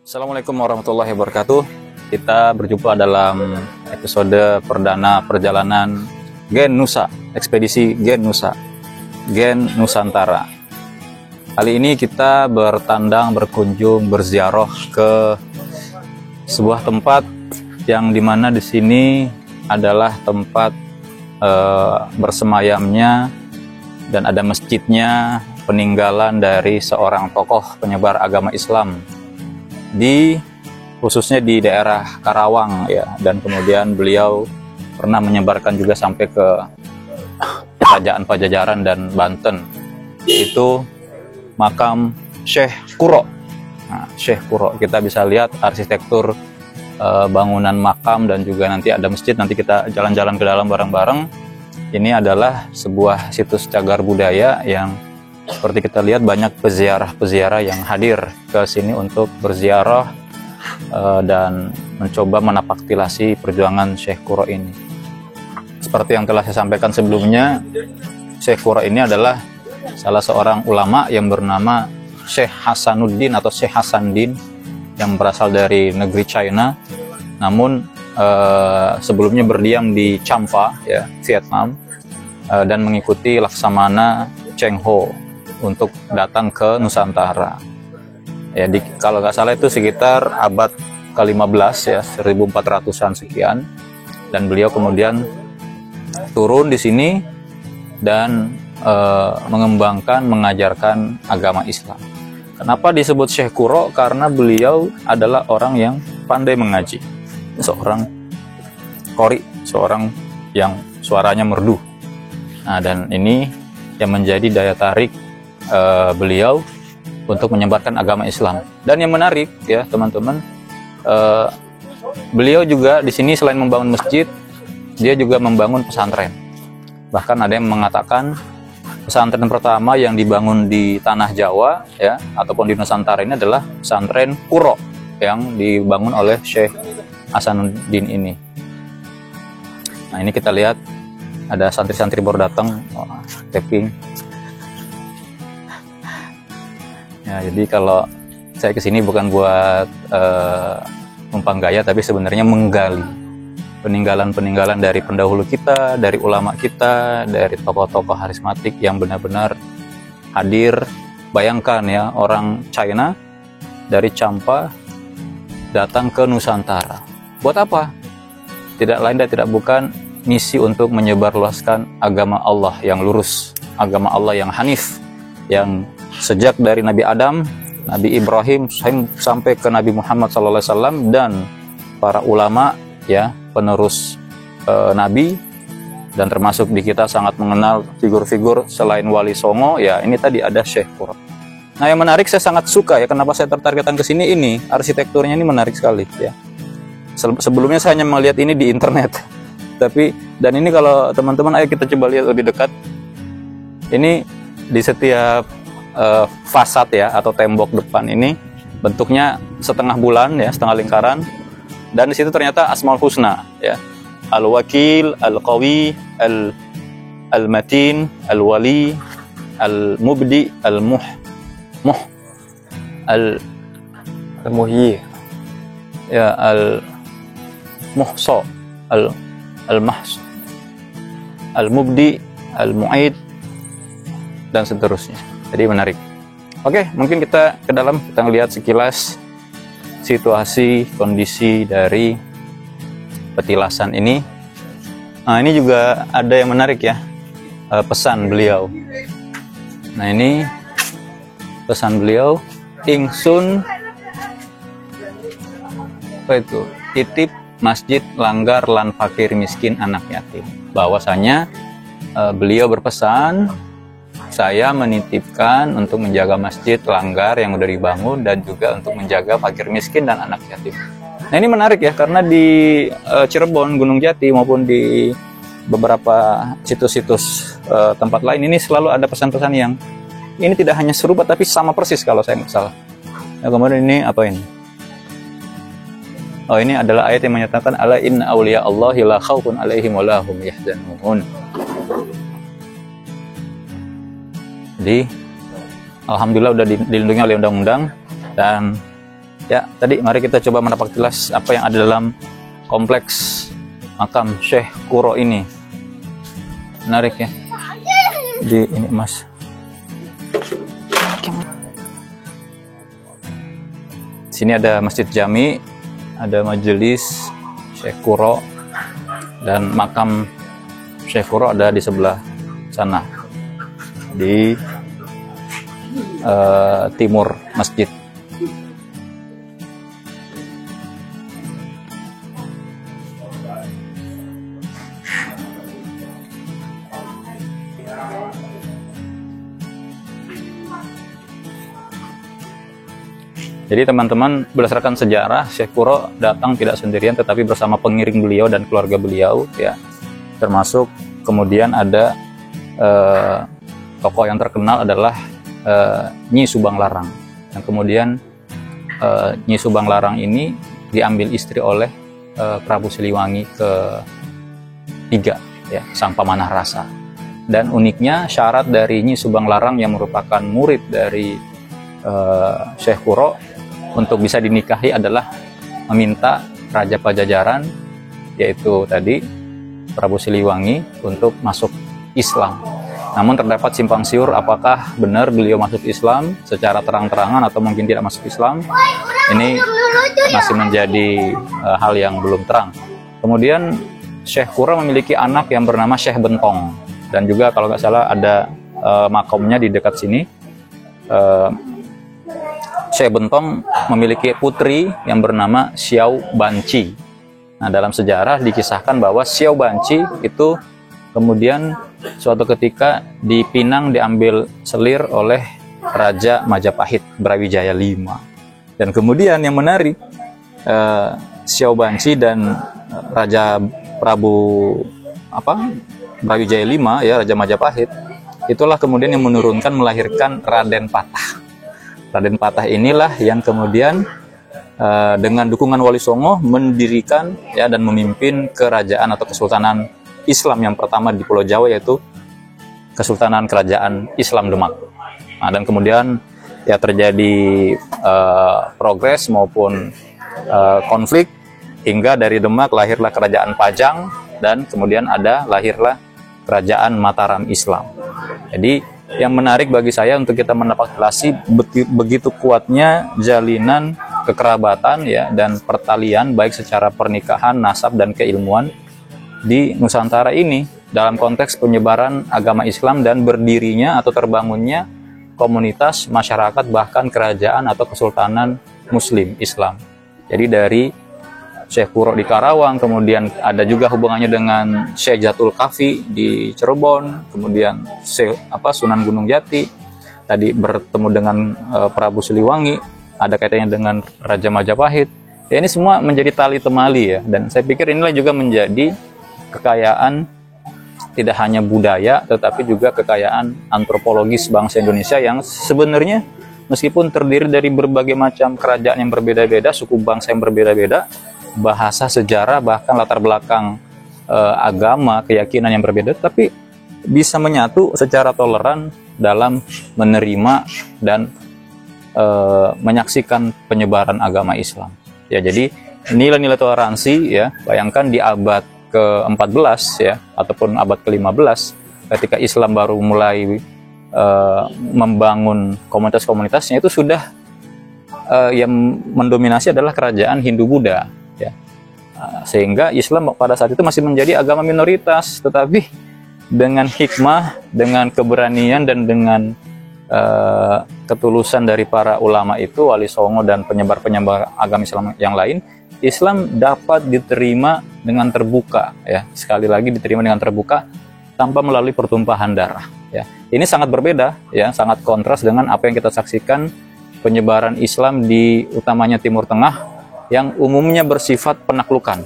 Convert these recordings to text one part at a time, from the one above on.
Assalamualaikum warahmatullahi wabarakatuh. Kita berjumpa dalam episode perdana perjalanan Gen Nusa, ekspedisi Gen Nusa, Gen Nusantara. Kali ini kita bertandang, berkunjung, berziarah ke sebuah tempat yang dimana di sini adalah tempat bersemayamnya dan ada masjidnya peninggalan dari seorang tokoh penyebar agama Islam khususnya di daerah Karawang ya, dan kemudian beliau pernah menyebarkan juga sampai ke kerajaan Pajajaran dan Banten. Itu makam Syekh Kuro. Nah, Syekh Kuro, kita bisa lihat arsitektur bangunan makam dan juga nanti ada masjid. Nanti kita jalan-jalan ke dalam bareng-bareng. Ini adalah sebuah situs cagar budaya yang seperti kita lihat banyak peziarah-peziarah yang hadir ke sini untuk berziarah dan mencoba menapaktilasi perjuangan Syekh Kuro ini. Seperti yang telah saya sampaikan sebelumnya, Syekh Kuro ini adalah salah seorang ulama yang bernama Syekh Hasanuddin atau Syekh Hasanuddin yang berasal dari negeri China, namun sebelumnya berdiam di Champa, ya, Vietnam, dan mengikuti Laksamana Cheng Ho untuk datang ke Nusantara. Ya, kalau nggak salah itu sekitar abad ke-15 ya, 1400-an sekian. Dan beliau kemudian turun di sini dan mengembangkan, mengajarkan agama Islam. Kenapa disebut Syekh Kuro? Karena beliau adalah orang yang pandai mengaji, seorang qori, seorang yang suaranya merdu. Nah, dan ini yang menjadi daya tarik beliau untuk menyebarkan agama Islam. Dan yang menarik ya teman-teman, beliau juga di sini selain membangun masjid, dia juga membangun pesantren. Bahkan ada yang mengatakan pesantren pertama yang dibangun di tanah Jawa ya ataupun di Nusantara ini adalah pesantren Kuro yang dibangun oleh Syekh Hasanuddin ini. Nah, ini kita lihat ada santri-santri baru datang, tapping. Ya, jadi kalau saya kesini bukan buat numpang gaya, tapi sebenarnya menggali peninggalan-peninggalan dari pendahulu kita, dari ulama kita, dari tokoh-tokoh karismatik yang benar-benar hadir. Bayangkan ya, orang China dari Champa datang ke Nusantara. Buat apa? Tidak lain dan tidak bukan misi untuk menyebarluaskan agama Allah yang lurus, agama Allah yang hanif, yang sejak dari Nabi Adam, Nabi Ibrahim sampai ke Nabi Muhammad SAW dan para ulama ya penerus Nabi, dan termasuk di kita sangat mengenal figur-figur selain Wali Songo ya, ini tadi ada Syekh Kuro. Nah, yang menarik, saya sangat suka ya, kenapa saya tertarik datang ke sini, ini arsitekturnya ini menarik sekali ya. Sebelumnya saya hanya melihat ini di internet, dan ini kalau teman-teman, ayo kita coba lihat lebih dekat. Ini di setiap fasad ya atau tembok depan ini bentuknya setengah bulan ya, setengah lingkaran, dan di situ ternyata Asmaul Husna ya, Al-Wakil, Al-Qawi, Al-Matin, Al-Wali, Al-Mubdi, Al-Muhyi ya, Al-Muhsa, Al-Mahs, Al-Mubdi, Al-Mu'id, dan seterusnya. Jadi menarik. Oke, mungkin kita ke dalam, kita ngelihat sekilas situasi, kondisi dari petilasan ini. Nah, ini juga ada yang menarik ya, pesan beliau. Nah, ini pesan beliau, ingsun apa itu? Titip masjid langgar lan fakir miskin anak yatim. Bahwasanya beliau berpesan, saya menitipkan untuk menjaga masjid langgar yang udah dibangun dan juga untuk menjaga fakir miskin dan anak yatim. Nah, ini menarik ya, karena di Cirebon, Gunung Jati maupun di beberapa situs-situs tempat lain ini selalu ada pesan-pesan yang ini tidak hanya serupa tapi sama persis kalau saya nggak salah. Nah, kemudian ini apa ini? Oh, ini adalah ayat yang menyatakan ala inna awliya Allahi la khaufun alaihim wa la hum yahzanun. Jadi alhamdulillah udah dilindungi oleh undang-undang, dan Ya, tadi mari kita coba menapak tilas apa yang ada dalam kompleks makam Syekh Kuro ini. Menarik ya. Di ini Mas. Sini ada Masjid Jami, ada majelis Syekh Kuro, dan makam Syekh Kuro ada di sebelah sana, di timur masjid. Jadi teman-teman, berdasarkan sejarah, Syekh Kuro datang tidak sendirian tetapi bersama pengiring beliau dan keluarga beliau, ya. Termasuk kemudian ada tokoh yang terkenal adalah Nyi Subang Larang. Dan kemudian Nyi Subang Larang ini diambil istri oleh Prabu Siliwangi ketiga, ya, sang pemanah rasa. Dan uniknya syarat dari Nyi Subang Larang yang merupakan murid dari Syekh Kuro untuk bisa dinikahi adalah meminta Raja Pajajaran, yaitu tadi Prabu Siliwangi, untuk masuk Islam. Namun terdapat simpang siur apakah benar beliau masuk Islam secara terang-terangan atau mungkin tidak masuk Islam. Ini masih menjadi hal yang belum terang. Kemudian Syekh Kuro memiliki anak yang bernama Syekh Bentong, dan juga kalau nggak salah ada makamnya di dekat sini. Syekh Bentong memiliki putri yang bernama Xiao Banci. Nah, dalam sejarah dikisahkan bahwa Xiao Banci itu kemudian suatu ketika dipinang, diambil selir oleh Raja Majapahit Brawijaya V. Dan kemudian yang menarik, Xiao Banci dan Raja Brawijaya V, ya, Raja Majapahit, itulah kemudian yang menurunkan, melahirkan Raden Patah. Raden Patah inilah yang kemudian dengan dukungan Wali Songo mendirikan, ya, dan memimpin kerajaan atau kesultanan Islam yang pertama di Pulau Jawa, yaitu Kesultanan Kerajaan Islam Demak. Nah, dan kemudian ya terjadi progres maupun konflik hingga dari Demak lahirlah Kerajaan Pajang, dan kemudian lahirlah Kerajaan Mataram Islam. Jadi yang menarik bagi saya untuk kita menapaktilasi begitu kuatnya jalinan kekerabatan, ya, dan pertalian baik secara pernikahan, nasab, dan keilmuan di Nusantara ini dalam konteks penyebaran agama Islam dan berdirinya atau terbangunnya komunitas masyarakat bahkan kerajaan atau kesultanan Muslim Islam. Jadi dari Syekh Kuro di Karawang, kemudian ada juga hubungannya dengan Syekh Jatul Kafi di Cirebon, kemudian Sunan Gunung Jati, tadi bertemu dengan Prabu Siliwangi, ada kaitannya dengan Raja Majapahit. Ya, ini semua menjadi tali temali, ya, dan saya pikir inilah juga menjadi kekayaan tidak hanya budaya tetapi juga kekayaan antropologis bangsa Indonesia yang sebenarnya meskipun terdiri dari berbagai macam kerajaan yang berbeda-beda, suku bangsa yang berbeda-beda, bahasa, sejarah, bahkan latar belakang agama, keyakinan yang berbeda, tapi bisa menyatu secara toleran dalam menerima dan menyaksikan penyebaran agama Islam. Ya, jadi nilai-nilai toleransi, ya, bayangkan di abad ke-14, ya, ataupun abad ke-15 ketika Islam baru mulai membangun komunitas-komunitasnya, itu sudah yang mendominasi adalah kerajaan Hindu-Buddha, ya. Sehingga Islam pada saat itu masih menjadi agama minoritas, tetapi dengan hikmah, dengan keberanian, dan dengan ketulusan dari para ulama itu, Wali Songo dan penyebar-penyebar agama Islam yang lain, Islam dapat diterima dengan terbuka, ya. Sekali lagi diterima dengan terbuka tanpa melalui pertumpahan darah, ya. Ini sangat berbeda, ya, sangat kontras dengan apa yang kita saksikan penyebaran Islam di utamanya Timur Tengah yang umumnya bersifat penaklukan.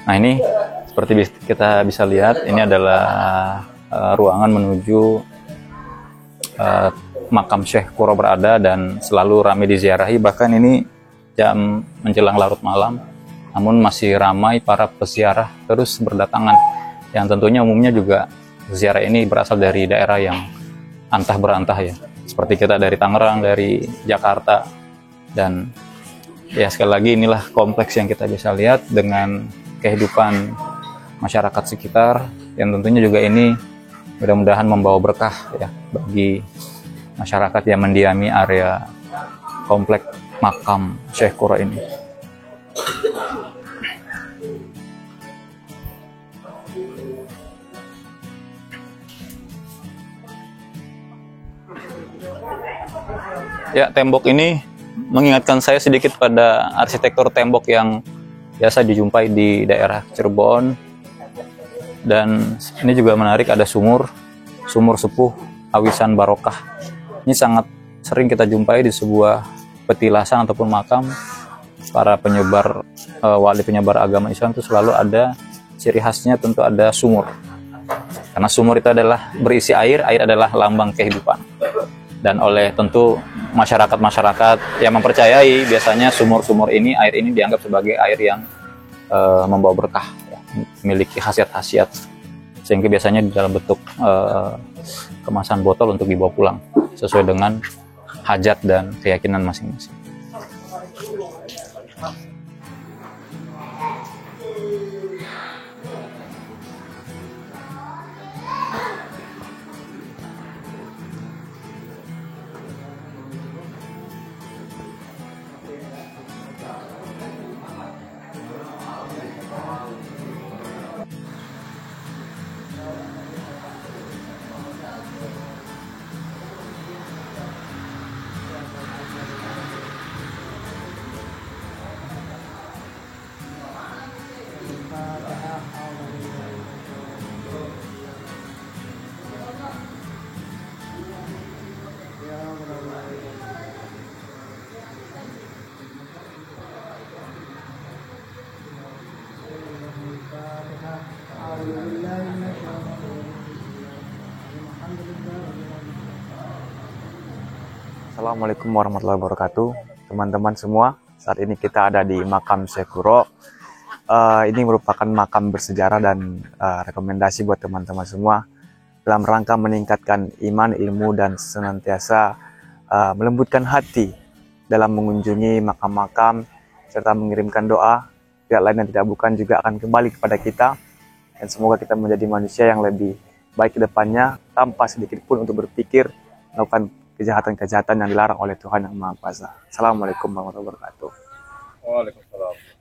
Nah, ini seperti kita bisa lihat, ini adalah ruangan menuju makam Syekh Kuro berada dan selalu ramai diziarahi, bahkan ini jam menjelang larut malam, namun masih ramai para peziarah terus berdatangan, yang tentunya umumnya juga ziarah ini berasal dari daerah yang antah berantah, ya, seperti kita dari Tangerang, dari Jakarta, dan Ya sekali lagi inilah kompleks yang kita bisa lihat dengan kehidupan masyarakat sekitar, yang tentunya juga ini mudah-mudahan membawa berkah ya bagi masyarakat yang mendiami area kompleks makam Syekh Quro ini. Ya, tembok ini mengingatkan saya sedikit pada arsitektur tembok yang biasa dijumpai di daerah Cirebon. Dan ini juga menarik, ada sumur sepuh Awisan Barokah. Ini sangat sering kita jumpai di sebuah petilasan ataupun makam para penyebar wali penyebar agama Islam, itu selalu ada ciri khasnya, tentu ada sumur. Karena sumur itu adalah berisi air adalah lambang kehidupan. Dan oleh tentu masyarakat yang mempercayai, biasanya sumur-sumur ini, air ini dianggap sebagai air yang membawa berkah, ya, memiliki khasiat-khasiat, sehingga biasanya di dalam bentuk kemasan botol untuk dibawa pulang sesuai dengan hajat dan keyakinan masing-masing. Assalamualaikum warahmatullahi wabarakatuh, teman-teman semua. Saat ini kita ada di makam Syekh Quro. Ini merupakan makam bersejarah dan rekomendasi buat teman-teman semua dalam rangka meningkatkan iman, ilmu, dan senantiasa melembutkan hati dalam mengunjungi makam-makam serta mengirimkan doa. Tidak lain dan tidak bukan juga akan kembali kepada kita, dan semoga kita menjadi manusia yang lebih baik ke depannya tanpa sedikit pun untuk berpikir melakukan kejahatan-kejahatan yang dilarang oleh Tuhan Yang Maha Kuasa. Assalamualaikum warahmatullahi wabarakatuh. Waalaikumsalam.